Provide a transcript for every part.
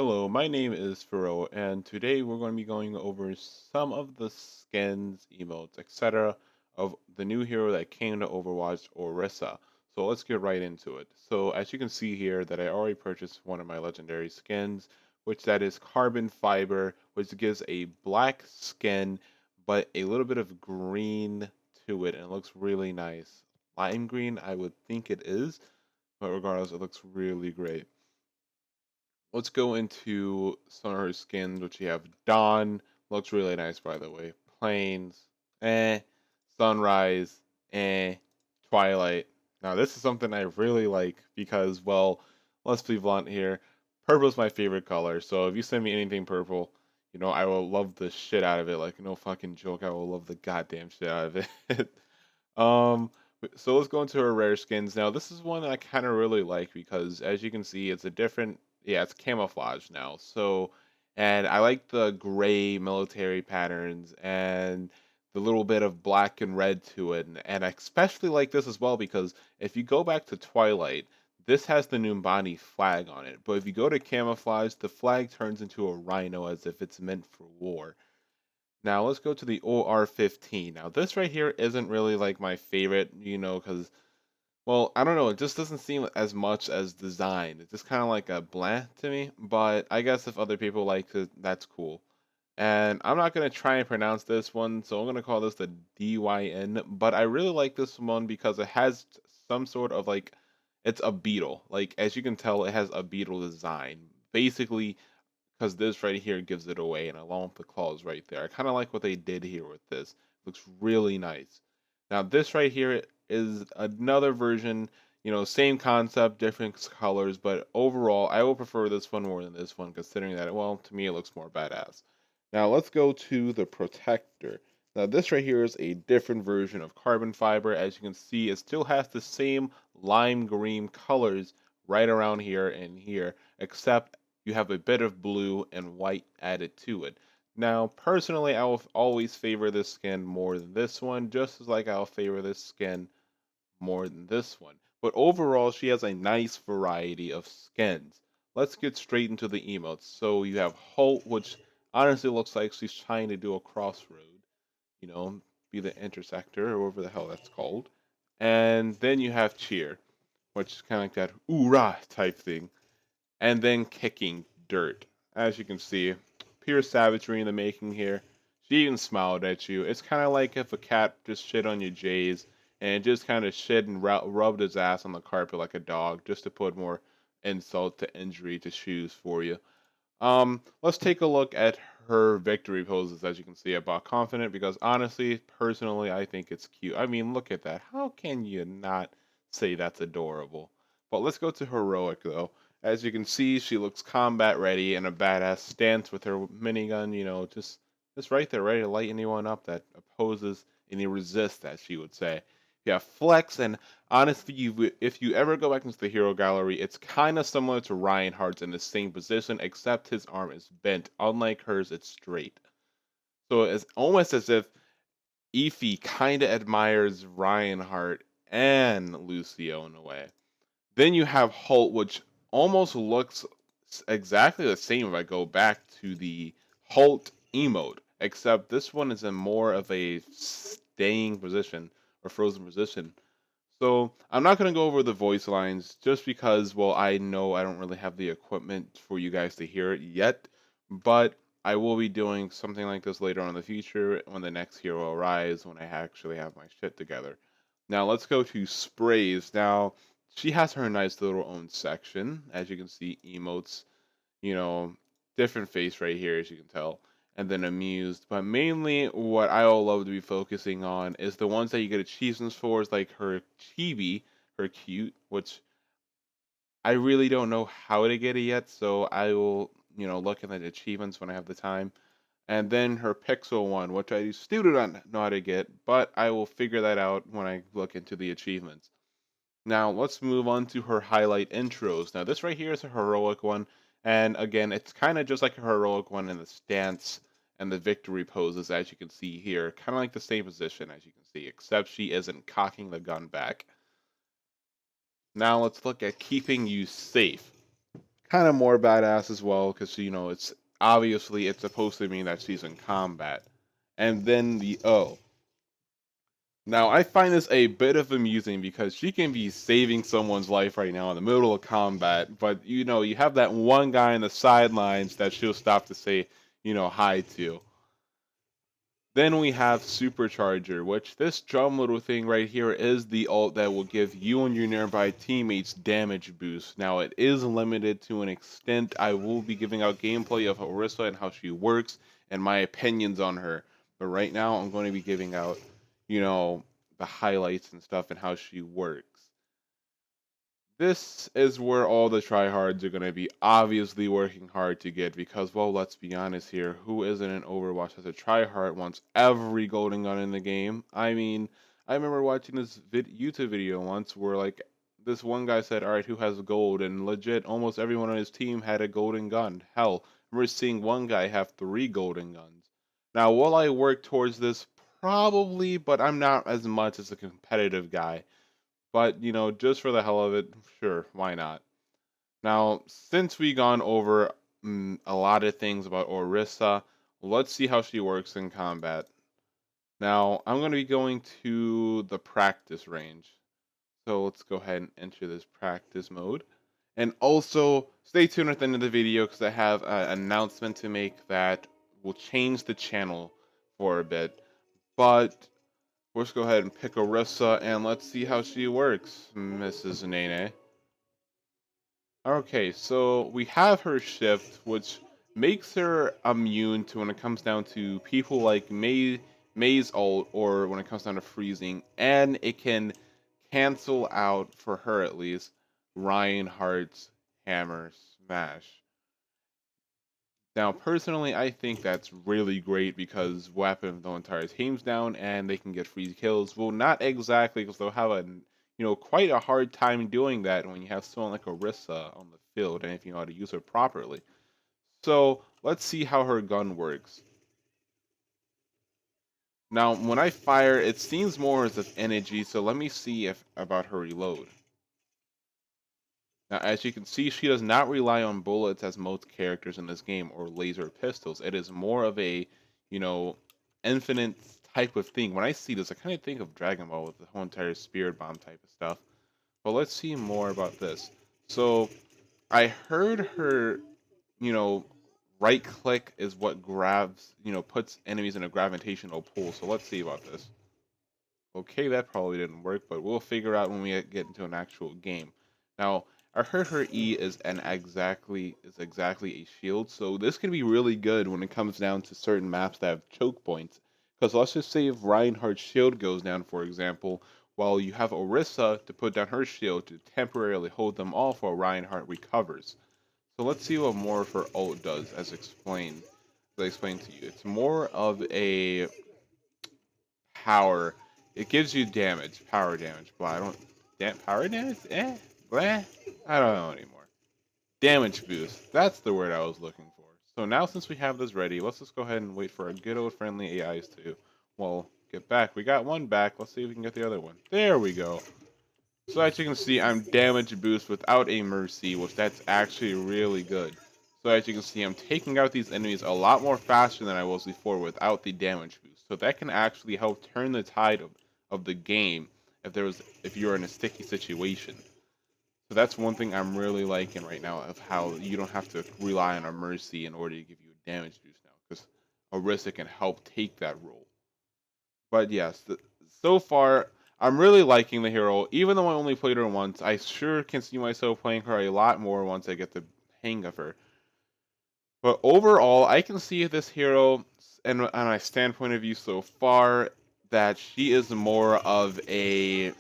Hello, my name is Faro, and today we're going to be going over some of the skins, emotes, etc. of the new hero that came to Overwatch, Orisa. So let's get right into it. So as you can see here that I already purchased one of my legendary skins, which that is Carbon Fiber, which gives a black skin, but a little bit of green to it, and it looks really nice. Lime green, I would think it is, but regardless, it looks really great. Let's go into some of her skins, which you have Dawn. Looks really nice, by the way. Plains, eh. Sunrise, eh. Twilight. Now, this is something I really like because, well, let's be blunt here. Purple is my favorite color, so if you send me anything purple, I will love the shit out of it. Like, no fucking joke, I will love the goddamn shit out of it. um, so let's go into her rare skins. Now, this is one that I kind of really like because, as you can see, it's a different yeah, it's camouflage now. So, and I like the gray military patterns and the little bit of black and red to it. And I especially like this as well because if you go back to Twilight, this has the Numbani flag on it. But if you go to camouflage, the flag turns into a rhino as if it's meant for war. Now let's go to the OR-15. Now this right here isn't really like my favorite, because well, I don't know. It just doesn't seem as much as design. It's just kind of like a blah to me. But I guess if other people like it, that's cool. And I'm not gonna try and pronounce this one, so I'm gonna call this the DYN. But I really like this one because it has some sort of like, it's a beetle. Like as you can tell, it has a beetle design. Basically, because this right here gives it away, and along with the claws right there. I kind of like what they did here with this. Looks really nice. Now this right here is another version, same concept, different colors, but overall, I will prefer this one more than this one, considering that, well, to me, it looks more badass. Now let's go to the protector. Now this right here is a different version of carbon fiber. As you can see, it still has the same lime green colors right around here and here, except you have a bit of blue and white added to it. Now, personally, I will always favor this skin more than this one, just as like I'll favor this skin more than this one. But overall, she has a nice variety of skins. Let's get straight into the emotes. So you have Holt, which honestly looks like she's trying to do a crossroad, you know, be the intersector or whatever the hell that's called. And then you have Cheer, which is kind of like that oorah type thing, and then kicking dirt. As you can see, pure savagery in the making here. She even smiled at you. It's kind of like if a cat just shit on your J's and just kind of shit and rubbed his ass on the carpet like a dog just to put more insult to injury to shoes for you. Let's take a look at her victory poses. As you can see, I bought confident because honestly, personally, I think it's cute. I mean, look at that. How can you not say that's adorable? But let's go to heroic though. As you can see, she looks combat ready in a badass stance with her minigun. Just right there, ready to light anyone up that opposes any resist, as she would say. You have flex, and honestly, if you ever go back into the hero gallery, it's kind of similar to Reinhardt's in the same position, except his arm is bent. Unlike hers, it's straight. So it's almost as if Efi kind of admires Reinhardt and Lucio in a way. Then you have Holt, which almost looks exactly the same if I go back to the Holt emote, except this one is in more of a staying position or frozen position. So I'm not going to go over the voice lines just because, well, I know I don't really have the equipment for you guys to hear it yet, but I will be doing something like this later on in the future when the next hero arrives, when I actually have my shit together. Now let's go to sprays. Now she has her nice little own section, as you can see, emotes, you know, different face right here, as you can tell, and then amused. But mainly, what I all love to be focusing on is the ones that you get achievements for, is like her chibi, her cute, which I really don't know how to get it yet, so I will, look at the achievements when I have the time. And then her Pixel one, which I still do not know how to get, but I will figure that out when I look into the achievements. Now let's move on to her highlight intros. Now this right here is a heroic one, and again, it's kind of just like a heroic one in the stance and the victory poses, as you can see here, kind of like the same position as you can see, except she isn't cocking the gun back. Now let's look at keeping you safe. kind of more badass as well because it's obviously it's supposed to mean that she's in combat. And then the O. Now I find this a bit of amusing because she can be saving someone's life right now in the middle of combat, but you have that one guy in the sidelines that she'll stop to say hi to. Then we have Supercharger, which this drum little thing right here is the ult that will give you and your nearby teammates damage boost. Now it is limited to an extent. I will be giving out gameplay of Orisa and how she works and my opinions on her. But right now I'm going to be giving out, the highlights and stuff and how she works. This is where all the tryhards are going to be obviously working hard to get because, well, let's be honest here. Who isn't in Overwatch as a tryhard wants every golden gun in the game? I mean, I remember watching this YouTube video once where, like, this one guy said, all right, who has gold? And legit, almost everyone on his team had a golden gun. Hell, I remember seeing one guy have 3 golden guns. Now, will I work towards this? Probably, but I'm not as much as a competitive guy. But, just for the hell of it, sure, why not? Now, since we gone over a lot of things about Orisa, let's see how she works in combat. Now, I'm going to be going to the practice range. So let's go ahead and enter this practice mode. And also, stay tuned at the end of the video because I have an announcement to make that will change the channel for a bit. But let's go ahead and pick Orisa and let's see how she works, Mrs. Nene. Okay, so we have her shift, which makes her immune to when it comes down to people like May's ult, or when it comes down to freezing, and it can cancel out, for her at least, Reinhardt's hammer smash. Now, personally, I think that's really great because weapon the entire team's down and they can get free kills. Well, not exactly because they'll have quite a hard time doing that when you have someone like Orisa on the field and if you know how to use her properly. So let's see how her gun works. Now, when I fire, it seems more as of energy. So let me see if about her reload. Now, as you can see, she does not rely on bullets as most characters in this game or laser pistols. It is more of a, you know, infinite type of thing. When I see this, I kind of think of Dragon Ball with the whole entire spirit bomb type of stuff. But let's see more about this. So, I heard her, you know, right click is what grabs, puts enemies in a gravitational pull. So let's see about this. Okay, that probably didn't work, but we'll figure out when we get into an actual game. Now, I heard her E is exactly a shield, so this can be really good when it comes down to certain maps that have choke points. Because let's just say if Reinhardt's shield goes down, for example, while you have Orisa to put down her shield to temporarily hold them off while Reinhardt recovers. So let's see what more of her ult does, as I explained to you. It's more of a power. It gives you damage, power damage. But I don't. Power damage? Blah. I don't know anymore. Damage boost. That's the word I was looking for. So now, since we have this ready, let's just go ahead and wait for our good old friendly AIs to, well, get back. We got one back. Let's see if we can get the other one. There we go. So as you can see, I'm damage boost without a mercy, which that's actually really good. So as you can see, I'm taking out these enemies a lot more faster than I was before without the damage boost. So that can actually help turn the tide of the game if you're in a sticky situation. So that's one thing I'm really liking right now of how you don't have to rely on a mercy in order to give you a damage boost now, because Orisa can help take that role. But yes, so far I'm really liking the hero. Even though I only played her once, I sure can see myself playing her a lot more once I get the hang of her. But overall, I can see this hero, and on my standpoint of view so far, that she is more of a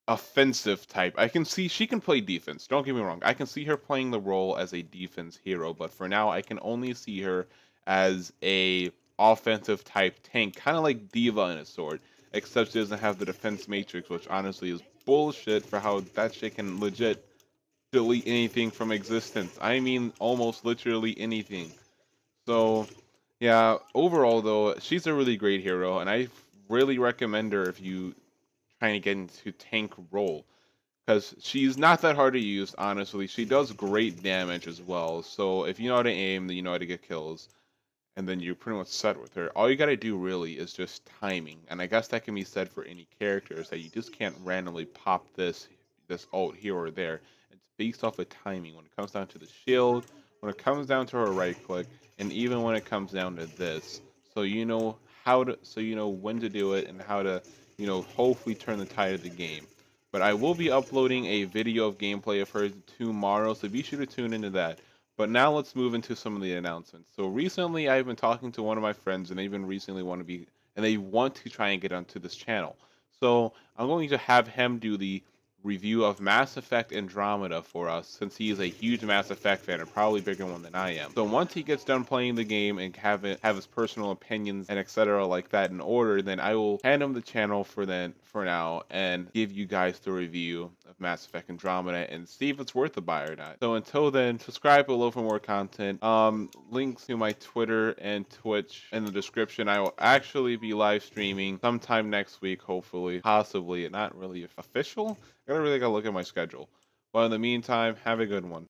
offensive type. I can see she can play defense. Don't get me wrong. I can see her playing the role as a defense hero, but for now I can only see her as a offensive type tank, kind of like Diva in a sort, except she doesn't have the defense matrix, which honestly is bullshit for how that shit can legit delete anything from existence. I mean almost literally anything. So yeah, overall though, she's a really great hero and I really recommend her if you trying to get into tank role. because she's not that hard to use, honestly. She does great damage as well. So if you know how to aim, then you know how to get kills, and then you're pretty much set with her. All you gotta do really is just timing, and I guess that can be said for any characters that you just can't randomly pop this ult here or there. It's based off of timing when it comes down to the shield, when it comes down to her right click, and even when it comes down to this. So you know so you know when to do it and how to, hopefully turn the tide of the game. But I will be uploading a video of gameplay of her tomorrow, so be sure to tune into that. But now let's move into some of the announcements. So recently, I've been talking to one of my friends, and they even recently and they want to try and get onto this channel. So I'm going to have him do the review of Mass Effect Andromeda for us, since he is a huge Mass Effect fan and probably bigger one than I am. So once he gets done playing the game and have his personal opinions and etc. like that in order, then I will hand him the channel for now and give you guys the review of Mass Effect Andromeda and see if it's worth a buy or not. So until then, subscribe below for more content. Links to my Twitter and Twitch in the description. I will actually be live streaming sometime next week, hopefully, possibly. Not really official. I gotta really gotta look at my schedule. But in the meantime, have a good one.